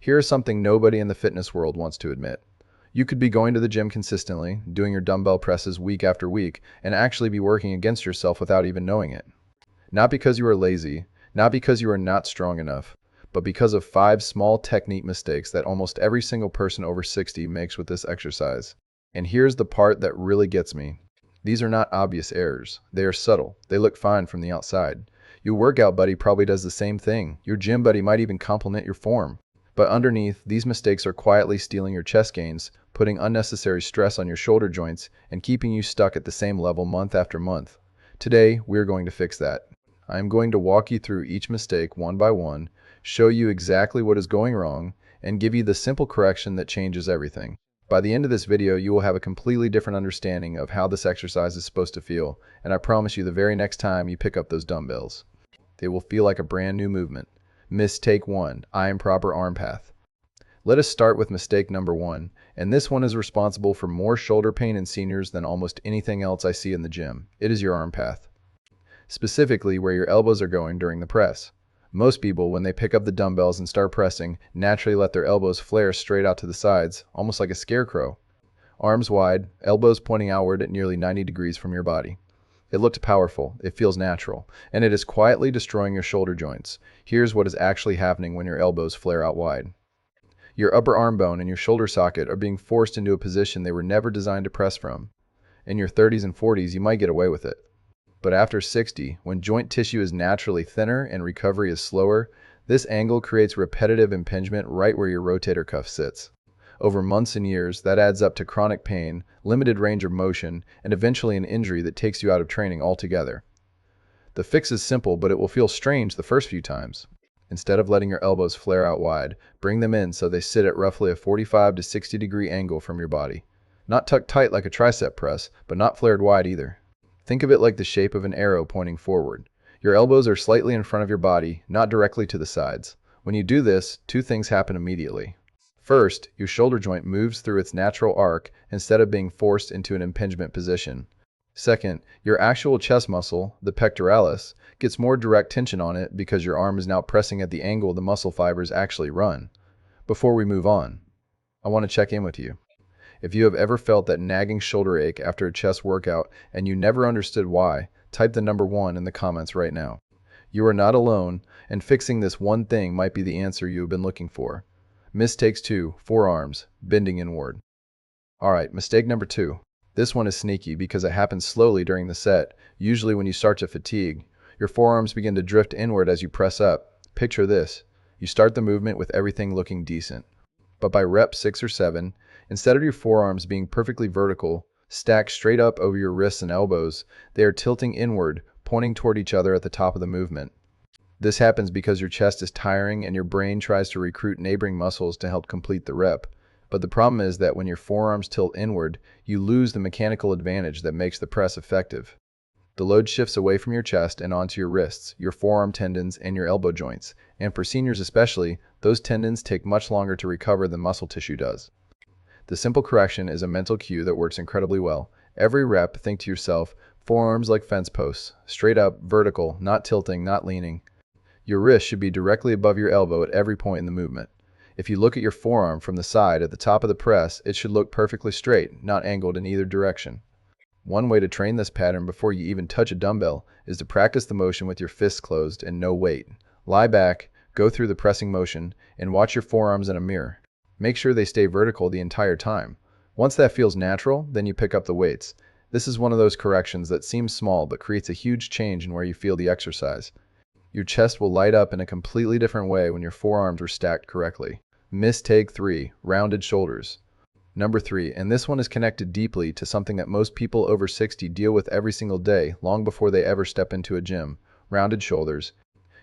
Here is something nobody in the fitness world wants to admit. You could be going to the gym consistently, doing your dumbbell presses week after week, and actually be working against yourself without even knowing it. Not because you are lazy, not because you are not strong enough, but because of 5 small technique mistakes that almost every single person over 60 makes with this exercise. And here's the part that really gets me. These are not obvious errors. They are subtle. They look fine from the outside. Your workout buddy probably does the same thing. Your gym buddy might even compliment your form. But underneath, these mistakes are quietly stealing your chest gains, putting unnecessary stress on your shoulder joints, and keeping you stuck at the same level month after month. Today, we're going to fix that. I am going to walk you through each mistake one by one, show you exactly what is going wrong, and give you the simple correction that changes everything. By the end of this video, you will have a completely different understanding of how this exercise is supposed to feel, and I promise you the very next time you pick up those dumbbells, they will feel like a brand new movement. Mistake 1, improper arm path. Let us start with mistake number 1, and this one is responsible for more shoulder pain in seniors than almost anything else I see in the gym. It is your arm path. Specifically where your elbows are going during the press. Most people, when they pick up the dumbbells and start pressing, naturally let their elbows flare straight out to the sides, almost like a scarecrow. Arms wide, elbows pointing outward at nearly 90 degrees from your body. It looks powerful, it feels natural, and it is quietly destroying your shoulder joints. Here's what is actually happening when your elbows flare out wide. Your upper arm bone and your shoulder socket are being forced into a position they were never designed to press from. In your 30s and 40s, you might get away with it. But after 60, when joint tissue is naturally thinner and recovery is slower, this angle creates repetitive impingement right where your rotator cuff sits. Over months and years, that adds up to chronic pain, limited range of motion, and eventually an injury that takes you out of training altogether. The fix is simple, but it will feel strange the first few times. Instead of letting your elbows flare out wide, bring them in so they sit at roughly a 45 to 60 degree angle from your body. Not tucked tight like a tricep press, but not flared wide either. Think of it like the shape of an arrow pointing forward. Your elbows are slightly in front of your body, not directly to the sides. When you do this, 2 things happen immediately. First, your shoulder joint moves through its natural arc instead of being forced into an impingement position. Second, your actual chest muscle, the pectoralis, gets more direct tension on it because your arm is now pressing at the angle the muscle fibers actually run. Before we move on, I want to check in with you. If you have ever felt that nagging shoulder ache after a chest workout and you never understood why, type the number 1 in the comments right now. You are not alone, and fixing this one thing might be the answer you have been looking for. Mistakes 2, forearms, bending inward. Alright, mistake number 2. This one is sneaky because it happens slowly during the set, usually when you start to fatigue. Your forearms begin to drift inward as you press up. Picture this. You start the movement with everything looking decent. But by rep 6 or 7, instead of your forearms being perfectly vertical, stacked straight up over your wrists and elbows, they are tilting inward, pointing toward each other at the top of the movement. This happens because your chest is tiring and your brain tries to recruit neighboring muscles to help complete the rep. But the problem is that when your forearms tilt inward, you lose the mechanical advantage that makes the press effective. The load shifts away from your chest and onto your wrists, your forearm tendons, and your elbow joints. And for seniors especially, those tendons take much longer to recover than muscle tissue does. The simple correction is a mental cue that works incredibly well. Every rep, think to yourself, forearms like fence posts, straight up, vertical, not tilting, not leaning. Your wrist should be directly above your elbow at every point in the movement. If you look at your forearm from the side at the top of the press, it should look perfectly straight, not angled in either direction. One way to train this pattern before you even touch a dumbbell is to practice the motion with your fists closed and no weight. Lie back, go through the pressing motion, and watch your forearms in a mirror. Make sure they stay vertical the entire time. Once that feels natural, then you pick up the weights. This is one of those corrections that seems small but creates a huge change in where you feel the exercise. Your chest will light up in a completely different way when your forearms are stacked correctly. Mistake 3, rounded shoulders. Number 3, and this one is connected deeply to something that most people over 60 deal with every single day, long before they ever step into a gym. Rounded shoulders.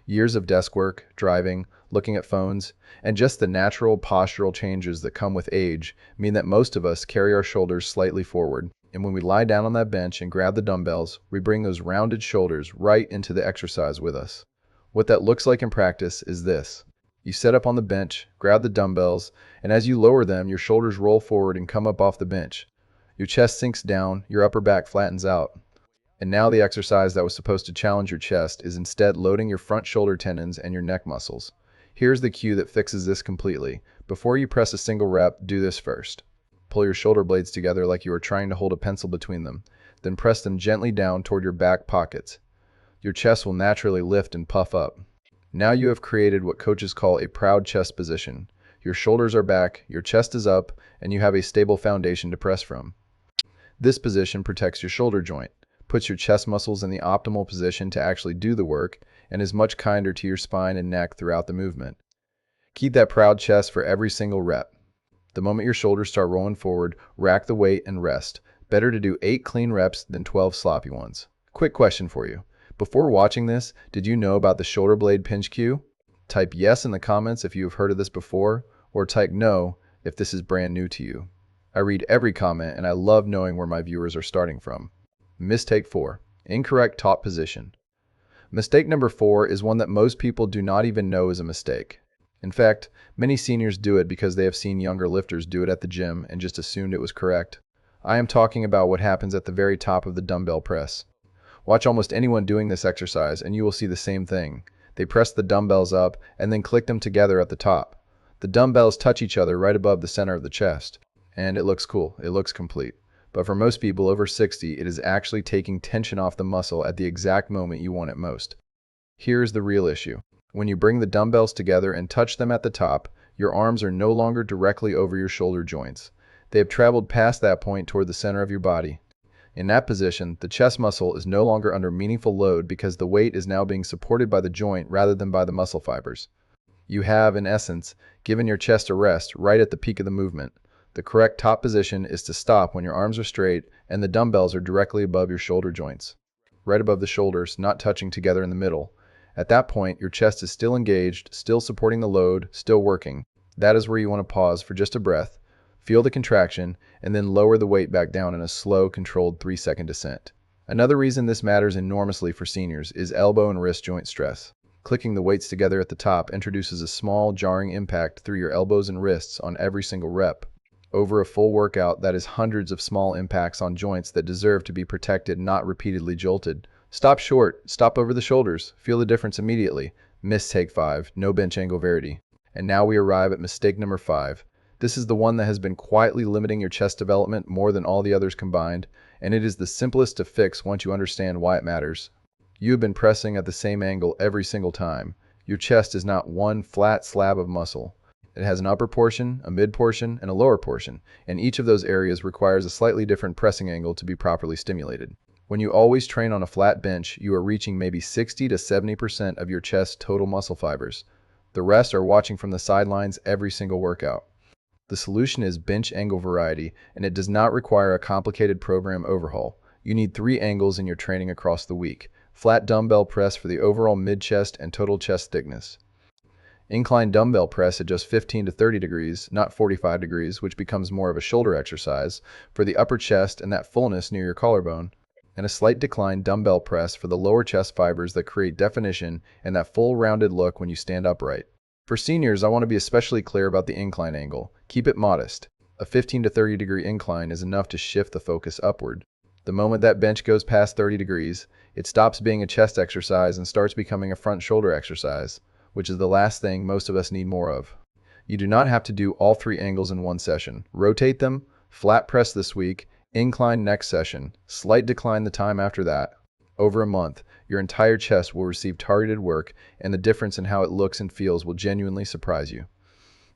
Years of desk work, driving, looking at phones, and just the natural postural changes that come with age mean that most of us carry our shoulders slightly forward. And when we lie down on that bench and grab the dumbbells, we bring those rounded shoulders right into the exercise with us. What that looks like in practice is this. You set up on the bench, grab the dumbbells, and as you lower them, your shoulders roll forward and come up off the bench. Your chest sinks down, your upper back flattens out. And now the exercise that was supposed to challenge your chest is instead loading your front shoulder tendons and your neck muscles. Here's the cue that fixes this completely. Before you press a single rep, do this first. Pull your shoulder blades together like you are trying to hold a pencil between them. Then press them gently down toward your back pockets. Your chest will naturally lift and puff up. Now you have created what coaches call a proud chest position. Your shoulders are back, your chest is up, and you have a stable foundation to press from. This position protects your shoulder joint, puts your chest muscles in the optimal position to actually do the work, and is much kinder to your spine and neck throughout the movement. Keep that proud chest for every single rep. The moment your shoulders start rolling forward, rack the weight and rest. Better to do 8 clean reps than 12 sloppy ones. Quick question for you. Before watching this, did you know about the shoulder blade pinch cue? Type yes in the comments if you have heard of this before, or type no if this is brand new to you. I read every comment and I love knowing where my viewers are starting from. Mistake 4. Incorrect top position. Mistake number 4 is one that most people do not even know is a mistake. In fact, many seniors do it because they have seen younger lifters do it at the gym and just assumed it was correct. I am talking about what happens at the very top of the dumbbell press. Watch almost anyone doing this exercise and you will see the same thing. They press the dumbbells up and then click them together at the top. The dumbbells touch each other right above the center of the chest. And it looks cool, it looks complete. But for most people over 60, it is actually taking tension off the muscle at the exact moment you want it most. Here's the real issue. When you bring the dumbbells together and touch them at the top, your arms are no longer directly over your shoulder joints. They have traveled past that point toward the center of your body. In that position, the chest muscle is no longer under meaningful load because the weight is now being supported by the joint rather than by the muscle fibers. You have, in essence, given your chest a rest right at the peak of the movement. The correct top position is to stop when your arms are straight and the dumbbells are directly above your shoulder joints. Right above the shoulders, not touching together in the middle. At that point, your chest is still engaged, still supporting the load, still working. That is where you want to pause for just a breath, feel the contraction, and then lower the weight back down in a slow, controlled 3-second descent. Another reason this matters enormously for seniors is elbow and wrist joint stress. Clicking the weights together at the top introduces a small, jarring impact through your elbows and wrists on every single rep. Over a full workout, that is hundreds of small impacts on joints that deserve to be protected, not repeatedly jolted. Stop short, stop over the shoulders, feel the difference immediately. Mistake 5, no bench angle verity. And now we arrive at mistake number 5. This is the one that has been quietly limiting your chest development more than all the others combined, and it is the simplest to fix once you understand why it matters. You have been pressing at the same angle every single time. Your chest is not one flat slab of muscle. It has an upper portion, a mid portion, and a lower portion, and each of those areas requires a slightly different pressing angle to be properly stimulated. When you always train on a flat bench, you are reaching maybe 60 to 70% of your chest's total muscle fibers. The rest are watching from the sidelines every single workout. The solution is bench angle variety, and it does not require a complicated program overhaul. You need 3 angles in your training across the week. Flat dumbbell press for the overall mid-chest and total chest thickness. Incline dumbbell press at just 15 to 30 degrees, not 45 degrees, which becomes more of a shoulder exercise, for the upper chest and that fullness near your collarbone. And a slight decline dumbbell press for the lower chest fibers that create definition and that full rounded look when you stand upright. For seniors, I want to be especially clear about the incline angle. Keep it modest. A 15 to 30 degree incline is enough to shift the focus upward. The moment that bench goes past 30 degrees, it stops being a chest exercise and starts becoming a front shoulder exercise, which is the last thing most of us need more of. You do not have to do all 3 angles in one session. Rotate them, flat press this week, incline next session, slight decline the time after that. Over a month, your entire chest will receive targeted work, and the difference in how it looks and feels will genuinely surprise you.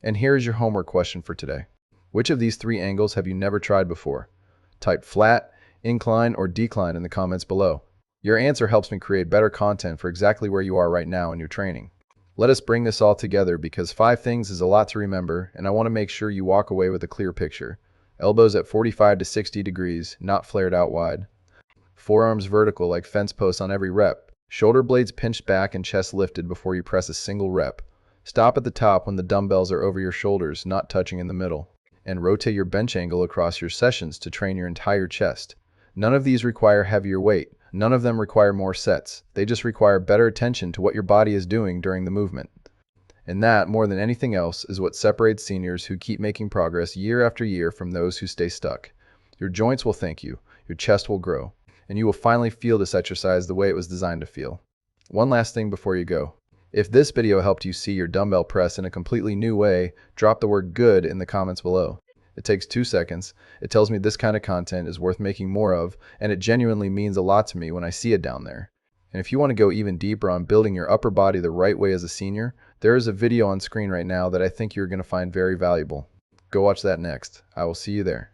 And here is your homework question for today. Which of these 3 angles have you never tried before? Type flat, incline, or decline in the comments below. Your answer helps me create better content for exactly where you are right now in your training. Let us bring this all together because 5 things is a lot to remember, and I want to make sure you walk away with a clear picture. Elbows at 45 to 60 degrees, not flared out wide. Forearms vertical like fence posts on every rep. Shoulder blades pinched back and chest lifted before you press a single rep. Stop at the top when the dumbbells are over your shoulders, not touching in the middle. And rotate your bench angle across your sessions to train your entire chest. None of these require heavier weight. None of them require more sets. They just require better attention to what your body is doing during the movement. And that, more than anything else, is what separates seniors who keep making progress year after year from those who stay stuck. Your joints will thank you, your chest will grow, and you will finally feel this exercise the way it was designed to feel. One last thing before you go. If this video helped you see your dumbbell press in a completely new way, drop the word good in the comments below. It takes 2 seconds. It tells me this kind of content is worth making more of, and it genuinely means a lot to me when I see it down there. And if you want to go even deeper on building your upper body the right way as a senior, there is a video on screen right now that I think you're going to find very valuable. Go watch that next. I will see you there.